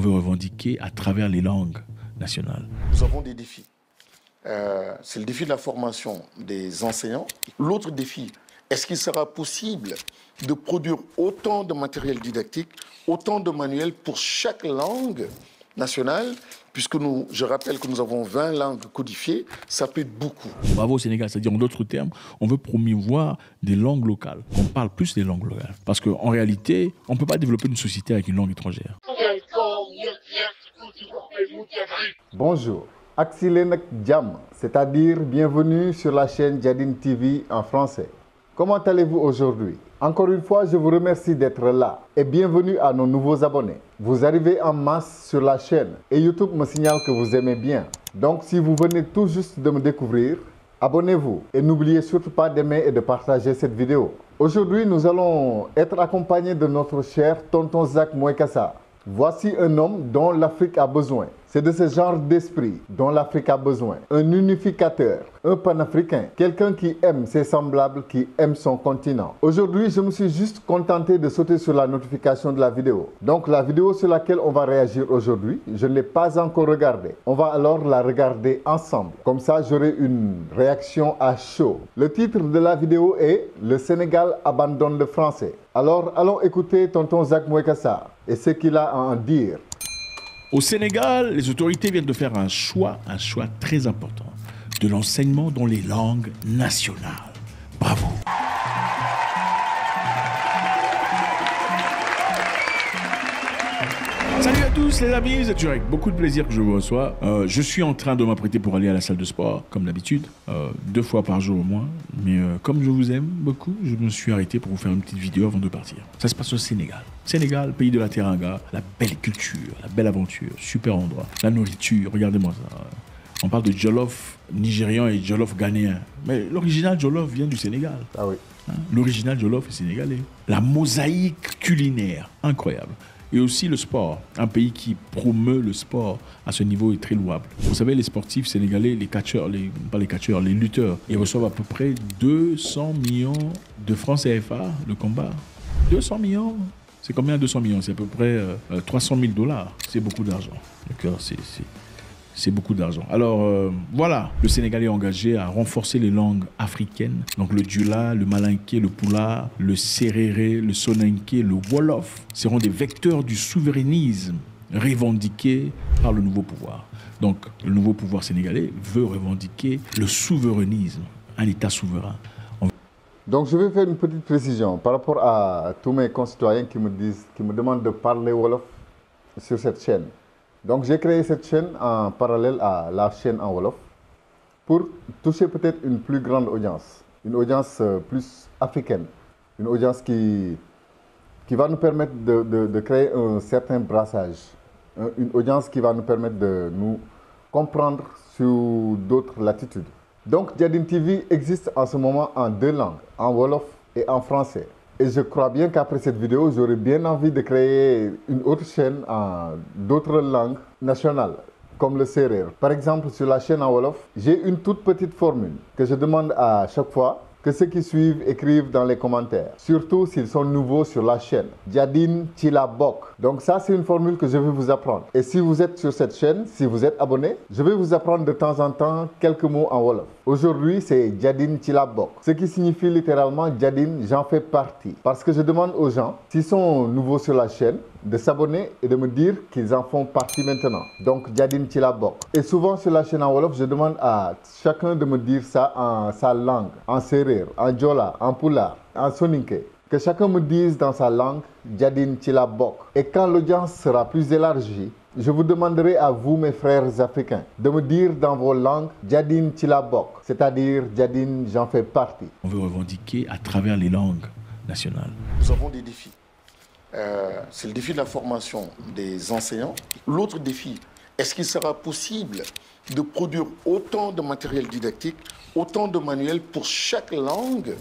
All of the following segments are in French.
veut revendiquer à travers les langues nationales. Nous avons des défis. C'est le défi de la formation des enseignants. L'autre défi, est-ce qu'il sera possible de produire autant de matériel didactique, autant de manuels pour chaque langue nationale, puisque je rappelle que nous avons 20 langues codifiées, ça peut être beaucoup. Bravo au Sénégal, c'est-à-dire en d'autres termes, on veut promouvoir des langues locales. On parle plus des langues locales. Parce qu'en réalité, on ne peut pas développer une société avec une langue étrangère. Bonjour, Axilenak Diam, c'est-à-dire bienvenue sur la chaîne Jadine TV en français. Comment allez-vous aujourd'hui? Encore une fois, je vous remercie d'être là et bienvenue à nos nouveaux abonnés. Vous arrivez en masse sur la chaîne et YouTube me signale que vous aimez bien. Donc si vous venez tout juste de me découvrir, abonnez-vous et n'oubliez surtout pas d'aimer et de partager cette vidéo. Aujourd'hui, nous allons être accompagnés de notre cher tonton Zach Mwekassa. Voici un homme dont l'Afrique a besoin. C'est de ce genre d'esprit dont l'Afrique a besoin. Un unificateur, un panafricain, quelqu'un qui aime ses semblables, qui aime son continent. Aujourd'hui, je me suis juste contenté de sauter sur la notification de la vidéo. Donc la vidéo sur laquelle on va réagir aujourd'hui, je ne l'ai pas encore regardée. On va alors la regarder ensemble. Comme ça, j'aurai une réaction à chaud. Le titre de la vidéo est « Le Sénégal abandonne le français ». Alors, allons écouter tonton Zach Mwekassa et ce qu'il a à en dire. Au Sénégal, les autorités viennent de faire un choix très important, de l'enseignement dans les langues nationales. Bravo. Salut à tous les amis, c'est toujours avec beaucoup de plaisir que je vous reçois. Je suis en train de m'apprêter pour aller à la salle de sport, comme d'habitude, 2 fois par jour au moins. Mais comme je vous aime beaucoup, je me suis arrêté pour vous faire une petite vidéo avant de partir. Ça se passe au Sénégal. Sénégal, pays de la teranga, la belle culture, la belle aventure, super endroit. La nourriture, regardez-moi ça. On parle de jollof nigérian et jollof ghanéen. Mais l'original jollof vient du Sénégal. Ah oui. L'original jollof est sénégalais. La mosaïque culinaire, incroyable. Et aussi le sport, un pays qui promeut le sport à ce niveau est très louable. Vous savez, les sportifs sénégalais, les catcheurs, pas les catcheurs, les lutteurs, ils reçoivent à peu près 200 millions de francs CFA, le combat. 200 millions, c'est combien 200 millions? C'est à peu près 300 000 $. C'est beaucoup d'argent. D'accord, c'est beaucoup d'argent. Alors voilà, le Sénégal est engagé à renforcer les langues africaines. Donc le Dioula, le Malinké, le Pulaar, le Séréré, le Soninké, le Wolof seront des vecteurs du souverainisme revendiqué par le nouveau pouvoir. Donc le nouveau pouvoir sénégalais veut revendiquer le souverainisme, un État souverain. Donc je vais faire une petite précision par rapport à tous mes concitoyens qui me demandent de parler Wolof sur cette chaîne. Donc j'ai créé cette chaîne en parallèle à la chaîne en Wolof pour toucher peut-être une plus grande audience, une audience plus africaine, une audience qui va nous permettre de créer un certain brassage, une audience qui va nous permettre de nous comprendre sur d'autres latitudes. Donc Jadine TV existe en ce moment en 2 langues, en Wolof et en français. Et je crois bien qu'après cette vidéo, j'aurais bien envie de créer une autre chaîne en d'autres langues nationales, comme le Serer. Par exemple, sur la chaîne en Wolof, j'ai une toute petite formule que je demande à chaque fois que ceux qui suivent écrivent dans les commentaires. Surtout s'ils sont nouveaux sur la chaîne. Jadine Tila Bok. Donc ça, c'est une formule que je vais vous apprendre. Et si vous êtes sur cette chaîne, si vous êtes abonné, je vais vous apprendre de temps en temps quelques mots en Wolof. Aujourd'hui, c'est Jadine Tila Bok. Ce qui signifie littéralement Jadine, j'en fais partie. Parce que je demande aux gens, s'ils sont nouveaux sur la chaîne, de s'abonner et de me dire qu'ils en font partie maintenant. Donc Jadine Tila Bok. Et souvent sur la chaîne en Wolof, je demande à chacun de me dire ça en sa langue, en Serer, en Diola, en Pulaar, en Soninké. Que chacun me dise dans sa langue Jadine Tila Bok. Et quand l'audience sera plus élargie, je vous demanderai à vous, mes frères africains, de me dire dans vos langues Jadine Tila Bok, c'est-à-dire Jadine, j'en fais partie. On veut revendiquer à travers les langues nationales. Nous avons des défis. C'est le défi de la formation des enseignants. L'autre défi, est-ce qu'il sera possible de produire autant de matériel didactique, autant de manuels pour chaque langue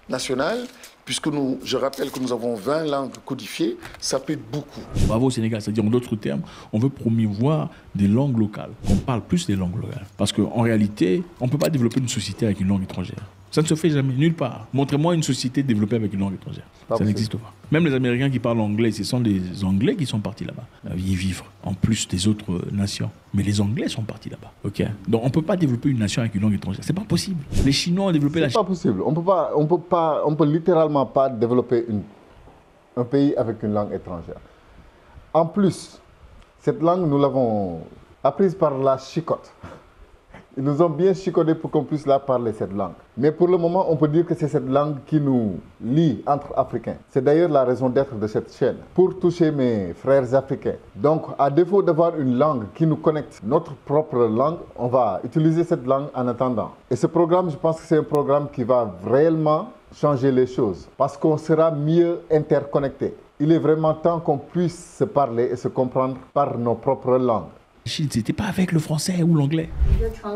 nationale, puisque je rappelle que nous avons 20 langues codifiées, ça peut être beaucoup. Bravo au Sénégal, c'est-à-dire en d'autres termes, on veut promouvoir des langues locales. On parle plus des langues locales. Parce qu'en réalité, on ne peut pas développer une société avec une langue étrangère. Ça ne se fait jamais, nulle part. Montrez-moi une société développée avec une langue étrangère. Ça n'existe pas. Même les Américains qui parlent anglais, ce sont des Anglais qui sont partis là-bas, y vivre, en plus des autres nations. Mais les Anglais sont partis là-bas. Ok. Donc on ne peut pas développer une nation avec une langue étrangère. C'est pas possible. Les Chinois ont développé la Chine. C'est pas possible. On peut littéralement pas développer un pays avec une langue étrangère. En plus, cette langue, nous l'avons apprise par la chicotte. Ils nous ont bien chicoté pour qu'on puisse la parler, cette langue. Mais pour le moment, on peut dire que c'est cette langue qui nous lie entre Africains. C'est d'ailleurs la raison d'être de cette chaîne, pour toucher mes frères africains. Donc, à défaut d'avoir une langue qui nous connecte, notre propre langue, on va utiliser cette langue en attendant. Et ce programme, je pense que c'est un programme qui va réellement changer les choses, parce qu'on sera mieux interconnectés. Il est vraiment temps qu'on puisse se parler et se comprendre par nos propres langues. Chine, c'était pas avec le français ou l'anglais. Pour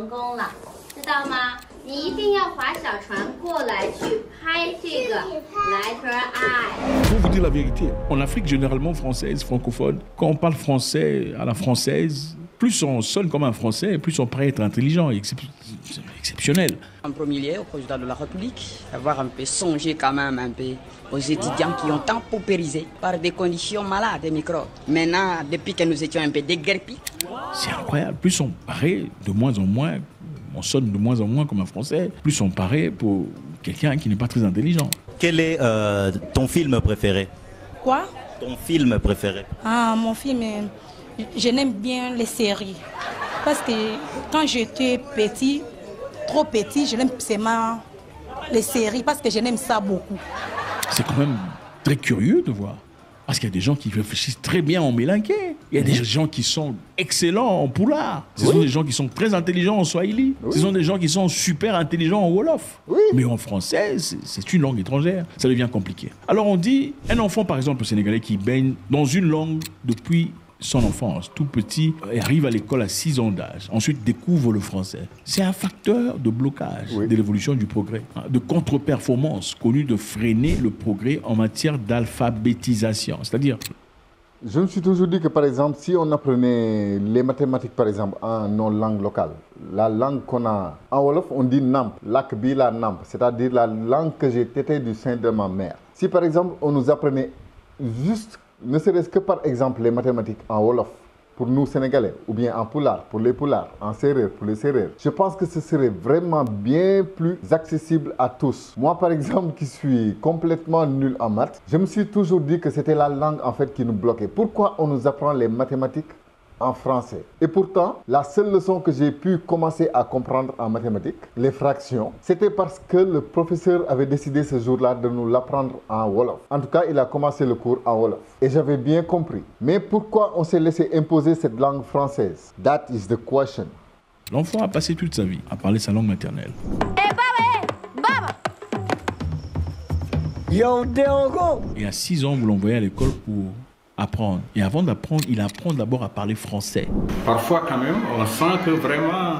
vous dire la vérité, en Afrique généralement française, francophone, quand on parle français à la française, plus on sonne comme un français, plus on paraît être intelligent et exceptionnel. En premier lieu, au président de la République, avoir un peu songé quand même un peu aux étudiants qui ont tant paupérisé par des conditions malades des microbes. Maintenant, depuis que nous étions un peu déguerpis. C'est incroyable. Plus on paraît de moins en moins, on sonne de moins en moins comme un français, plus on paraît pour quelqu'un qui n'est pas très intelligent. Quel est ton film préféré? Quoi? Ton film préféré? Ah, mon film, je n'aime bien les séries. Parce que quand j'étais petit, trop petit, je n'aime seulement les séries parce que je n'aime ça beaucoup. C'est quand même très curieux de voir. Parce qu'il y a des gens qui réfléchissent très bien en mélinqué. Il y a des gens qui sont excellents en poulard. Ce sont des gens qui sont très intelligents en swahili. Ce sont des gens qui sont super intelligents en wolof. Mais en français, c'est une langue étrangère. Ça devient compliqué. Alors on dit, un enfant par exemple sénégalais qui baigne dans une langue depuis son enfance, tout petit, et arrive à l'école à 6 ans d'âge. Ensuite, découvre le français. C'est un facteur de blocage de l'évolution du progrès, de contre-performance, connu de freiner le progrès en matière d'alphabétisation. C'est-à-dire... Je me suis toujours dit que, par exemple, si on apprenait les mathématiques, par exemple, en nos langues locales, la langue qu'on a en Wolof, on dit Namp, Lakbila Namp, c'est-à-dire la langue que j'ai tétée du sein de ma mère. Si, par exemple, on nous apprenait juste ne serait-ce que par exemple les mathématiques en Wolof pour nous Sénégalais, ou bien en Poulard pour les Poulards, en Sérère pour les Sérères, je pense que ce serait vraiment bien plus accessible à tous. Moi par exemple qui suis complètement nul en maths, je me suis toujours dit que c'était la langue en fait qui nous bloquait. Pourquoi on nous apprend les mathématiques en français? Et pourtant, la seule leçon que j'ai pu commencer à comprendre en mathématiques, les fractions, c'était parce que le professeur avait décidé ce jour-là de nous l'apprendre en Wolof. En tout cas, il a commencé le cours en Wolof. Et j'avais bien compris. Mais pourquoi on s'est laissé imposer cette langue française? That is the question. L'enfant a passé toute sa vie à parler sa langue maternelle. Et à 6 ans, vous l'envoyez à l'école pour apprendre. Et avant d'apprendre, il apprend d'abord à parler français. Parfois, quand même, on sent que vraiment...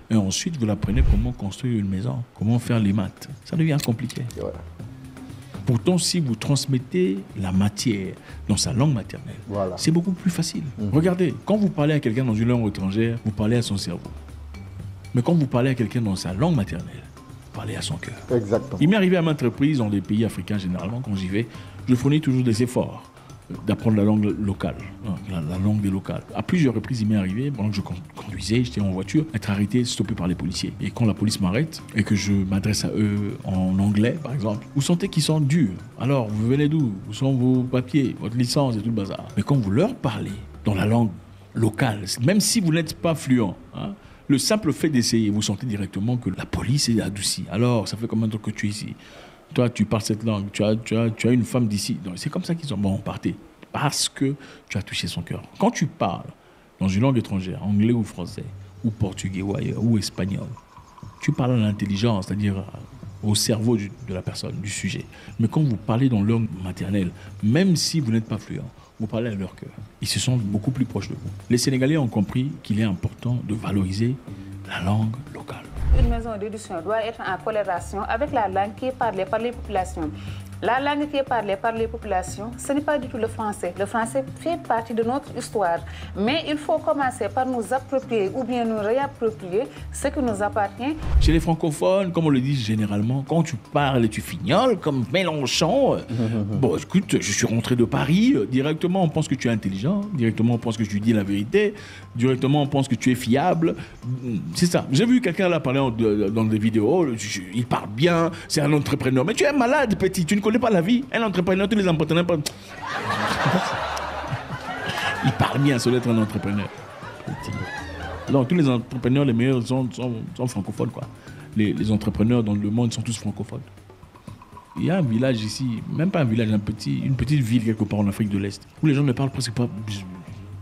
Et ensuite, vous l'apprenez comment construire une maison, comment faire les maths. Ça devient compliqué. Pourtant, si vous transmettez la matière dans sa langue maternelle, c'est beaucoup plus facile. Regardez, quand vous parlez à quelqu'un dans une langue étrangère, vous parlez à son cerveau. Mais quand vous parlez à quelqu'un dans sa langue maternelle, vous parlez à son cœur. Exactement. Il m'est arrivé à maintes reprises dans les pays africains, généralement, quand j'y vais, je fournis toujours des efforts d'apprendre la langue locale, la langue des locales. À plusieurs reprises, il m'est arrivé, pendant que je conduisais, j'étais en voiture, être arrêté, stoppé par les policiers. Et quand la police m'arrête et que je m'adresse à eux en anglais, par exemple, vous sentez qu'ils sont durs. Alors, vous venez d'où? Où sont vos papiers, votre licence et tout le bazar? Mais quand vous leur parlez dans la langue locale, même si vous n'êtes pas fluent, le simple fait d'essayer, vous sentez directement que la police est adoucie. Alors, ça fait combien de temps que tu es ici? Toi, tu parles cette langue, tu as une femme d'ici. C'est comme ça qu'ils sont. Bon, partez. Parce que tu as touché son cœur. Quand tu parles dans une langue étrangère, anglais ou français, ou portugais ou ailleurs, ou espagnol, tu parles à l'intelligence, c'est-à-dire au cerveau de la personne, du sujet. Mais quand vous parlez dans leur langue maternelle, même si vous n'êtes pas fluent, vous parlez à leur cœur. Ils se sentent beaucoup plus proches de vous. Les Sénégalais ont compris qu'il est important de valoriser la langue locale. Une maison d'édition doit être en collaboration avec la langue qui est parlée par les populations. La langue qui est parlée par les populations, ce n'est pas du tout le français. Le français fait partie de notre histoire. Mais il faut commencer par nous approprier ou bien nous réapproprier ce qui nous appartient. Chez les francophones, comme on le dit généralement, quand tu parles, tu fignoles comme Mélenchon. Bon, écoute, je suis rentré de Paris. Directement, on pense que tu es intelligent. Directement, on pense que tu dis la vérité. Directement, on pense que tu es fiable. C'est ça. J'ai vu quelqu'un là parler dans des vidéos. Il parle bien. C'est un entrepreneur. Mais tu es malade, petit. Tu ne connais pas la vie. Un entrepreneur, tous les entrepreneurs. Il parle bien, ça doit être un entrepreneur. Donc, tous les entrepreneurs, les meilleurs sont francophones, quoi. Les entrepreneurs dans le monde sont tous francophones. Il y a un village ici, même pas un village, une petite ville quelque part en Afrique de l'Est, où les gens ne parlent presque pas.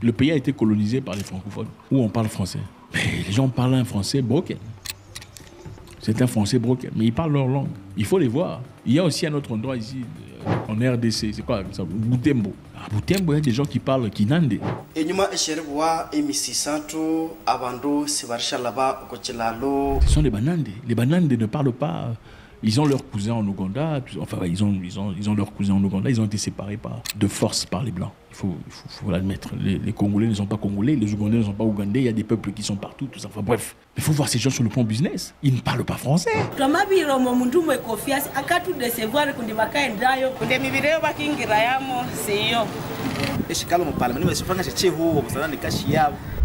Le pays a été colonisé par les francophones, où on parle français. Mais les gens parlent un français broken. C'est un français broken, mais ils parlent leur langue. Il faut les voir. Il y a aussi un autre endroit ici, en RDC, c'est quoi ça? Butembo. À Butembo, il y a des gens qui parlent Kinande. Ce sont les Banande. Les Banande ne parlent pas. Ils ont leurs cousins en Ouganda. Enfin, ils ont leurs cousins en Ouganda. Ils ont été séparés de force par les Blancs. Il faut l'admettre. Les Congolais ne sont pas Congolais. Les Ougandais ne sont pas Ougandais. Il y a des peuples qui sont partout. Tout ça. Enfin, bref. Il faut voir ces gens sur le plan business. Ils ne parlent pas français.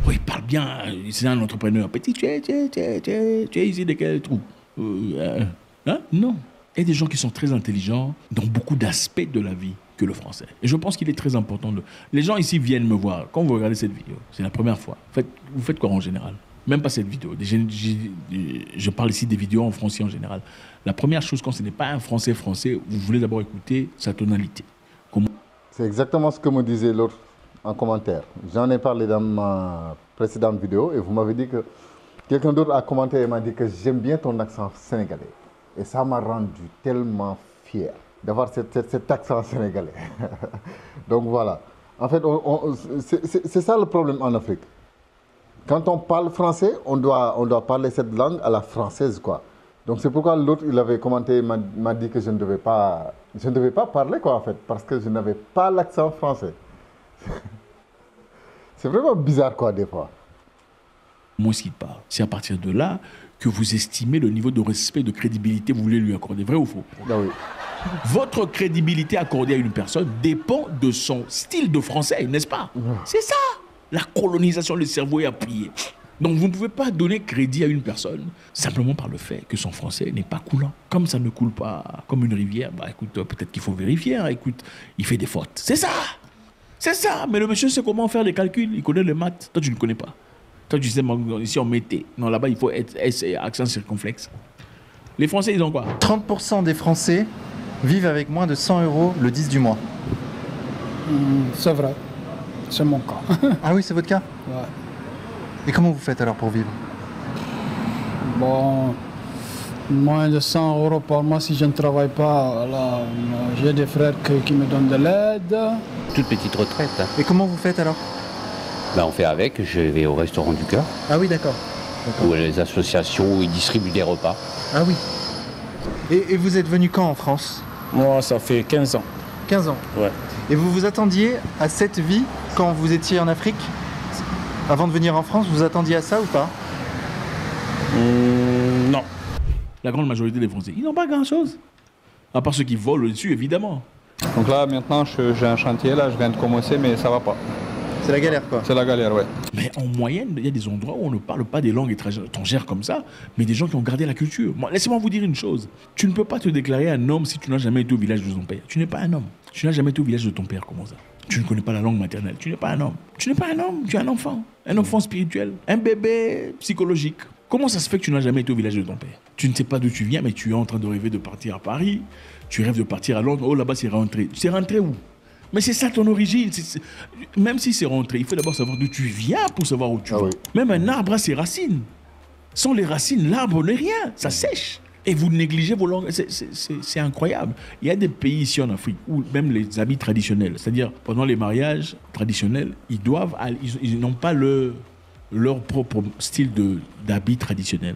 Oui, il parle bien. C'est un entrepreneur. Petit, tu es ici de quel trou? Hein? Non. Il y a des gens qui sont très intelligents dans beaucoup d'aspects de la vie que le français. Et je pense qu'il est très important. Les gens ici viennent me voir. Quand vous regardez cette vidéo, c'est la première fois. Vous faites quoi en général? Même pas cette vidéo. Je parle ici des vidéos en français en général. La première chose, quand ce n'est pas un français, vous voulez d'abord écouter sa tonalité. C'est exactement ce que me disait l'autre en commentaire. J'en ai parlé dans ma précédente vidéo et vous m'avez dit que quelqu'un d'autre a commenté et m'a dit que j'aime bien ton accent sénégalais. Et ça m'a rendu tellement fier d'avoir cet accent sénégalais. Donc voilà. En fait, c'est ça le problème en Afrique. Quand on parle français, on doit parler cette langue à la française, quoi. Donc c'est pourquoi l'autre, il avait commenté, m'a dit que je ne devais pas parler, quoi, en fait, parce que je n'avais pas l'accent français. C'est vraiment bizarre, quoi, des fois. Moi, ce qu'il parle, c'est à partir de là que vous estimez le niveau de respect, de crédibilité que vous voulez lui accorder. Vrai ou faux? Ah oui. Votre crédibilité accordée à une personne dépend de son style de français, n'est-ce pas? C'est ça. La colonisation, le cerveau est appuyé. Donc vous ne pouvez pas donner crédit à une personne simplement par le fait que son français n'est pas coulant. Comme ça ne coule pas comme une rivière, bah écoute, peut-être qu'il faut vérifier. Hein, écoute, il fait des fautes. C'est ça. C'est ça. Mais le monsieur sait comment faire les calculs. Il connaît les maths. Toi, tu ne connais pas. Toi, tu sais, ici, on mettait. Non, là-bas, il faut être S et accent circonflexe. Les Français, ils ont quoi? 30% des Français vivent avec moins de 100 € le 10 du mois. C'est vrai. C'est mon cas. Ah oui, c'est votre cas? Ouais. Et comment vous faites alors pour vivre? Bon, moins de 100 € par mois si je ne travaille pas. J'ai des frères qui me donnent de l'aide. Toute petite retraite. Hein. Et comment vous faites alors? Ben, on fait avec, je vais au restaurant du cœur. Ah oui, d'accord. Ou les associations où ils distribuent des repas. Ah oui. Et vous êtes venu quand en France? Moi, ça fait 15 ans. 15 ans? Ouais. Et vous vous attendiez à cette vie quand vous étiez en Afrique? Avant de venir en France, vous attendiez à ça ou pas? Non. La grande majorité des Français, ils n'ont pas grand-chose. À part ceux qui volent dessus, évidemment. Donc là, maintenant, j'ai un chantier, là, je viens de commencer, mais ça va pas. C'est la galère, quoi. C'est la galère, ouais. Mais en moyenne, il y a des endroits où on ne parle pas des langues étrangères comme ça, mais des gens qui ont gardé la culture. Laissez-moi vous dire une chose. Tu ne peux pas te déclarer un homme si tu n'as jamais été au village de ton père. Tu n'es pas un homme. Tu n'as jamais été au village de ton père, comment ça? Tu ne connais pas la langue maternelle. Tu n'es pas un homme. Tu n'es pas un homme, tu es un enfant. Un enfant spirituel. Un bébé psychologique. Comment ça se fait que tu n'as jamais été au village de ton père? Tu ne sais pas d'où tu viens, mais tu es en train de rêver de partir à Paris. Tu rêves de partir à Londres. Oh, là-bas, c'est rentré. C'est rentré où? Mais c'est ça ton origine. Même si c'est rentré, il faut d'abord savoir d'où tu viens pour savoir où tu vas. Oui. Même un arbre a ses racines. Sans les racines, l'arbre n'est rien. Ça sèche. Et vous négligez vos langues. C'est incroyable. Il y a des pays ici en Afrique où même les habits traditionnels, c'est-à-dire pendant les mariages traditionnels, ils n'ont pas leur propre style d'habit traditionnel.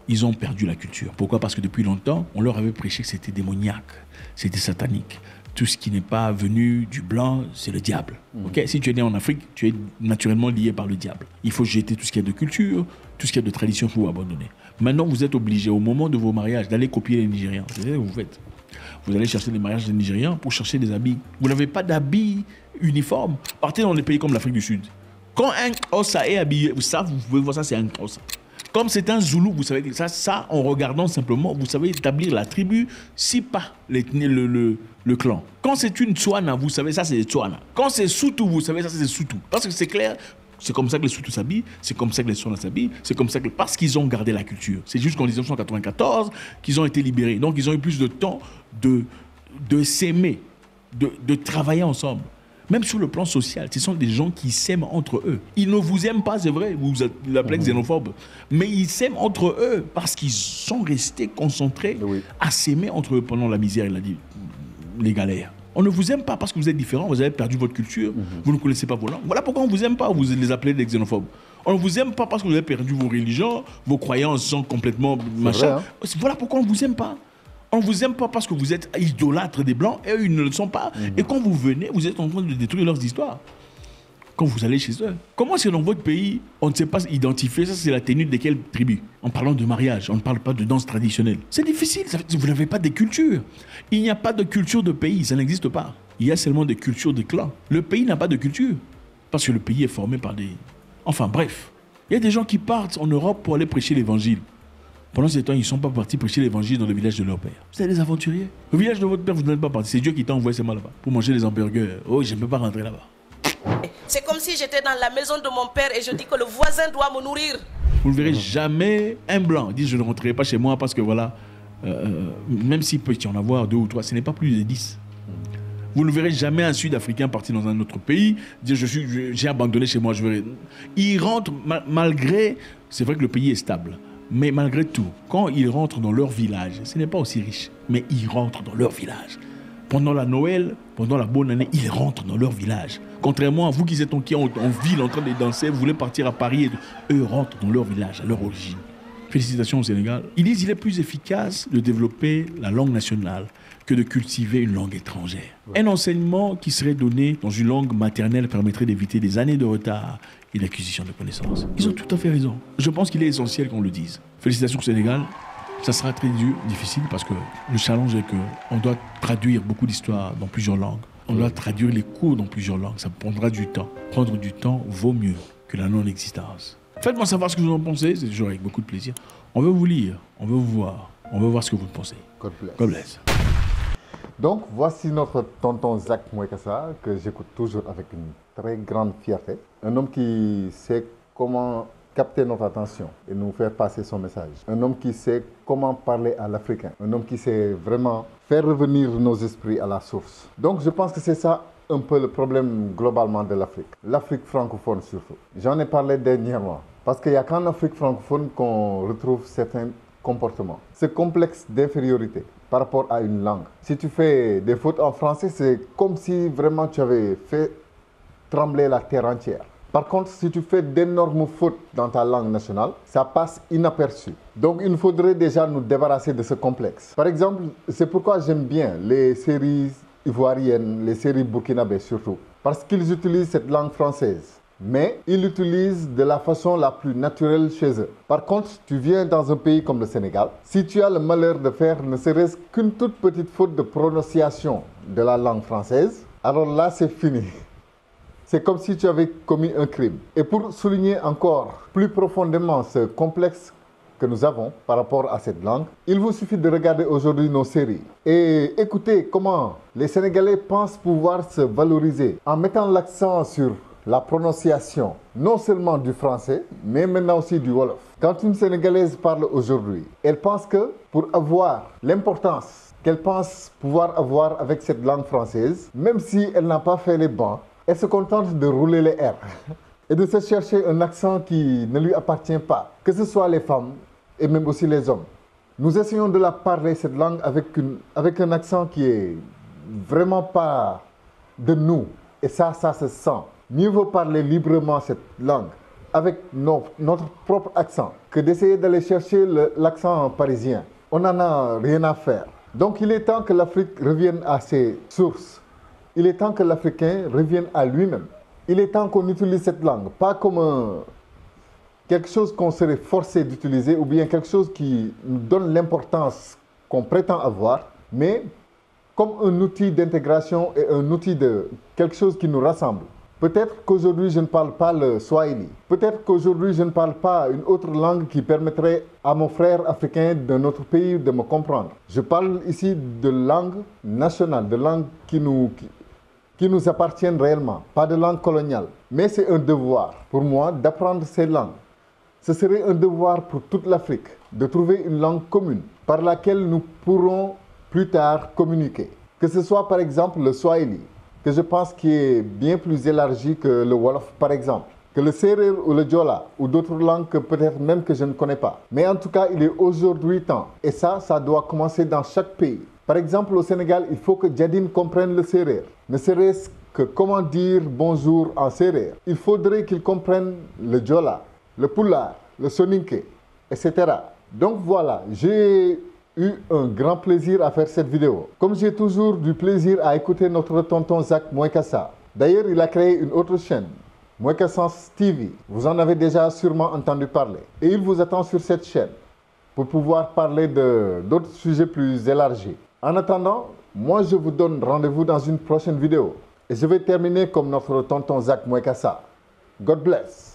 ils ont perdu la culture. Pourquoi? Parce que depuis longtemps, on leur avait prêché que c'était démoniaque, c'était satanique. Tout ce qui n'est pas venu du blanc, c'est le diable. Okay? Si tu es né en Afrique, tu es naturellement lié par le diable. Il faut jeter tout ce qui est de culture, tout ce qui est de tradition, il faut abandonner. Maintenant, vous êtes obligé, au moment de vos mariages, d'aller copier les Nigérians. C'est ce que vous faites. Vous allez chercher des mariages des Nigérians pour chercher des habits. Vous n'avez pas d'habits uniformes. Partez dans des pays comme l'Afrique du Sud. Quand un Xhosa est habillé, ça, vous pouvez voir ça, c'est un Xhosa. Comme c'est un Zoulou, vous savez, ça, en regardant simplement, vous savez établir la tribu, si pas le clan. Quand c'est une Tswana, vous savez, ça, c'est les Tswana. Quand c'est Soutou, vous savez, ça, c'est Soutou. Parce que c'est clair, c'est comme ça que les Soutou s'habillent, c'est comme ça que les Tswana s'habillent, c'est comme ça que... Parce qu'ils ont gardé la culture. C'est jusqu'en 1994 qu'ils ont été libérés. Donc, ils ont eu plus de temps de s'aimer, de travailler ensemble. Même sur le plan social, ce sont des gens qui s'aiment entre eux. Ils ne vous aiment pas, c'est vrai, vous l'appelez xénophobe, mais ils s'aiment entre eux parce qu'ils sont restés concentrés à s'aimer entre eux pendant la misère et les galères. On ne vous aime pas parce que vous êtes différents, vous avez perdu votre culture, vous ne connaissez pas vos langues. Voilà pourquoi on ne vous aime pas, vous les appelez des xénophobes. On ne vous aime pas parce que vous avez perdu vos religions, vos croyances sont complètement machin. Vrai, hein? Voilà pourquoi on ne vous aime pas. On ne vous aime pas parce que vous êtes idolâtres des Blancs et eux, ils ne le sont pas. Et quand vous venez, vous êtes en train de détruire leurs histoires. Quand vous allez chez eux. Comment est-ce que dans votre pays, on ne sait pas identifier ça, c'est la tenue de quelle tribu? En parlant de mariage, on ne parle pas de danse traditionnelle. C'est difficile, vous n'avez pas de culture. Il n'y a pas de culture de pays, ça n'existe pas. Il y a seulement des cultures de clans. Le pays n'a pas de culture. Parce que le pays est formé par des... Enfin bref, il y a des gens qui partent en Europe pour aller prêcher l'évangile. Pendant ce temps, ils ne sont pas partis prêcher l'évangile dans le village de leur père. Vous êtes des aventuriers. Au village de votre père, vous n'êtes pas partis. C'est Dieu qui t'a envoyé seulement là-bas pour manger les hamburgers. Oh, je ne peux pas rentrer là-bas. C'est comme si j'étais dans la maison de mon père et je dis que le voisin doit me nourrir. Vous ne verrez jamais un blanc dire je ne rentrerai pas chez moi parce que voilà, même s'il peut y en avoir 2 ou 3, ce n'est pas plus de 10. Vous ne verrez jamais un Sud-Africain partir dans un autre pays dire j'ai abandonné chez moi. Il rentre malgré, c'est vrai que le pays est stable. Mais malgré tout, quand ils rentrent dans leur village, ce n'est pas aussi riche, mais ils rentrent dans leur village. Pendant la Noël, pendant la bonne année, ils rentrent dans leur village. Contrairement à vous qui êtes en ville en train de danser, vous voulez partir à Paris, eux rentrent dans leur village, à leur origine. Félicitations au Sénégal. Ils disent qu'il est plus efficace de développer la langue nationale que de cultiver une langue étrangère. Ouais. Un enseignement qui serait donné dans une langue maternelle permettrait d'éviter des années de retard et d'acquisition de connaissances. Ils ont tout à fait raison. Je pense qu'il est essentiel qu'on le dise. Félicitations au Sénégal. Ça sera très dur, difficile, parce que le challenge est qu'on doit traduire beaucoup d'histoires dans plusieurs langues. On doit traduire les cours dans plusieurs langues. Ça prendra du temps. Prendre du temps vaut mieux que la non-existence. Faites-moi savoir ce que vous en pensez. C'est toujours avec beaucoup de plaisir. On veut vous lire, on veut vous voir, on veut voir ce que vous pensez. God bless. God bless. Donc, voici notre tonton Zach Mwekassa, que j'écoute toujours avec une très grande fierté. Un homme qui sait comment capter notre attention et nous faire passer son message. Un homme qui sait comment parler à l'Africain. Un homme qui sait vraiment faire revenir nos esprits à la source. Donc, je pense que c'est ça un peu le problème globalement de l'Afrique. L'Afrique francophone surtout. J'en ai parlé dernièrement. Parce qu'il n'y a qu'en Afrique francophone qu'on retrouve certains comportements. Ce complexe d'infériorité par rapport à une langue. Si tu fais des fautes en français, c'est comme si vraiment tu avais fait trembler la terre entière. Par contre, si tu fais d'énormes fautes dans ta langue nationale, ça passe inaperçu. Donc, il faudrait déjà nous débarrasser de ce complexe. Par exemple, c'est pourquoi j'aime bien les séries ivoiriennes, les séries burkinabées surtout. Parce qu'ils utilisent cette langue française. Mais ils l'utilisent de la façon la plus naturelle chez eux. Par contre, tu viens dans un pays comme le Sénégal, si tu as le malheur de faire ne serait-ce qu'une toute petite faute de prononciation de la langue française, alors là, c'est fini. C'est comme si tu avais commis un crime. Et pour souligner encore plus profondément ce complexe que nous avons par rapport à cette langue, il vous suffit de regarder aujourd'hui nos séries et écouter comment les Sénégalais pensent pouvoir se valoriser en mettant l'accent sur la prononciation, non seulement du français, mais maintenant aussi du Wolof. Quand une Sénégalaise parle aujourd'hui, elle pense que pour avoir l'importance qu'elle pense pouvoir avoir avec cette langue française, même si elle n'a pas fait les bancs, elle se contente de rouler les R et de se chercher un accent qui ne lui appartient pas, que ce soit les femmes et même aussi les hommes. Nous essayons de la parler, cette langue, avec un accent qui est vraiment pas de nous. Et ça se sent. Mieux vaut parler librement cette langue avec notre propre accent que d'essayer d'aller chercher l'accent parisien. On n'en a rien à faire. Donc il est temps que l'Afrique revienne à ses sources. Il est temps que l'Africain revienne à lui-même. Il est temps qu'on utilise cette langue, pas comme quelque chose qu'on serait forcé d'utiliser ou bien quelque chose qui nous donne l'importance qu'on prétend avoir, mais comme un outil d'intégration et un outil de quelque chose qui nous rassemble. Peut-être qu'aujourd'hui je ne parle pas le Swahili. Peut-être qu'aujourd'hui je ne parle pas une autre langue qui permettrait à mon frère africain d'un autre pays de me comprendre. Je parle ici de langue nationale, de langue qui nous appartiennent réellement, pas de langue coloniale. Mais c'est un devoir pour moi d'apprendre ces langues. Ce serait un devoir pour toute l'Afrique de trouver une langue commune par laquelle nous pourrons plus tard communiquer. Que ce soit par exemple le Swahili, que je pense qui est bien plus élargi que le Wolof par exemple, que le Serer ou le Diola ou d'autres langues que peut-être même que je ne connais pas. Mais en tout cas, il est aujourd'hui temps. Et ça doit commencer dans chaque pays. Par exemple, au Sénégal, il faut que Djadine comprenne le Serer. Ne serait-ce que comment dire bonjour en Serer. Il faudrait qu'il comprenne le Diola, le Pulaar, le Soninké, etc. Donc voilà, j'ai eu un grand plaisir à faire cette vidéo. Comme j'ai toujours du plaisir à écouter notre tonton Zach Moekassa. D'ailleurs, il a créé une autre chaîne, Moekassans TV. Vous en avez déjà sûrement entendu parler. Et il vous attend sur cette chaîne pour pouvoir parler d'autres sujets plus élargis. En attendant, moi je vous donne rendez-vous dans une prochaine vidéo. Et je vais terminer comme notre tonton Zach Moekassa. God bless.